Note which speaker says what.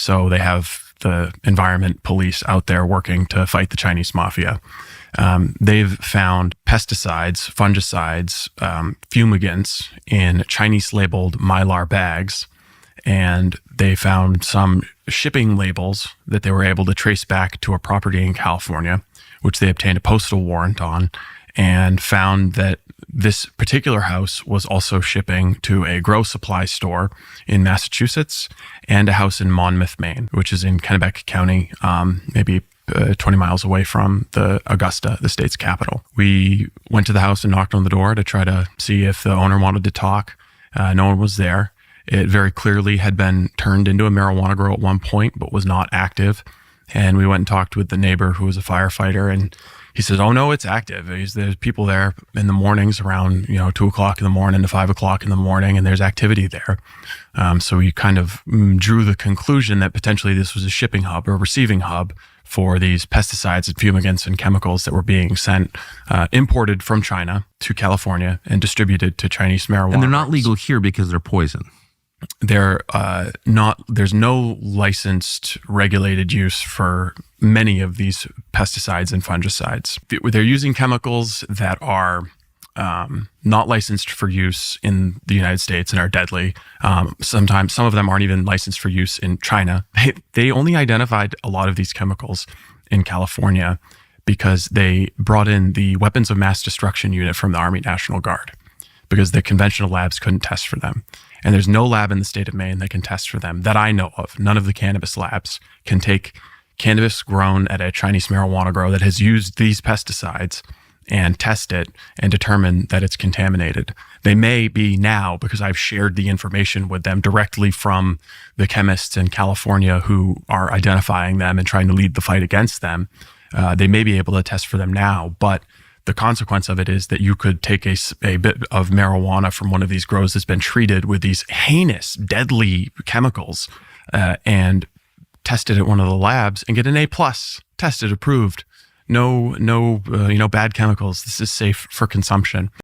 Speaker 1: So they have the environment police out there working to fight the Chinese mafia. They've found pesticides, fungicides, fumigants in Chinese labeled Mylar bags. And they found some shipping labels that they were able to trace back to a property in California, which they obtained a postal warrant on, and found that this particular house was also shipping to a grow supply store in Massachusetts and a house in Monmouth, Maine, which is in Kennebec County, maybe 20 miles away from the Augusta, the state's capital. We went to the house and knocked on the door to try to see if the owner wanted to talk. No one was there. It very clearly had been turned into a marijuana grow at one point, but was not active. And we went and talked with the neighbor who was a firefighter, and he said, "Oh no, it's active. There's people there in the mornings around 2 o'clock in the morning to 5 o'clock in the morning, and there's activity there." So we kind of drew the conclusion that potentially this was a shipping hub or receiving hub for these pesticides and fumigants and chemicals that were being sent, imported from China to California and distributed to Chinese marijuana.
Speaker 2: And they're not legal here because they're poison.
Speaker 1: They're not. There's no licensed regulated use for many of these pesticides and fungicides. They're using chemicals that are not licensed for use in the United States and are deadly. Sometimes some of them aren't even licensed for use in China. They only identified a lot of these chemicals in California because they brought in the weapons of mass destruction unit from the Army National Guard, because the conventional labs couldn't test for them. And there's no lab in the state of Maine that can test for them that I know of. None of the cannabis labs can take cannabis grown at a Chinese marijuana grow that has used these pesticides and test it and determine that it's contaminated. They may be now, because I've shared the information with them directly from the chemists in California who are identifying them and trying to lead the fight against them. They may be able to test for them now, but the consequence of it is that you could take a bit of marijuana from one of these grows that's been treated with these heinous, deadly chemicals and test it at one of the labs and get an A+, tested, approved. No, bad chemicals. This is safe for consumption.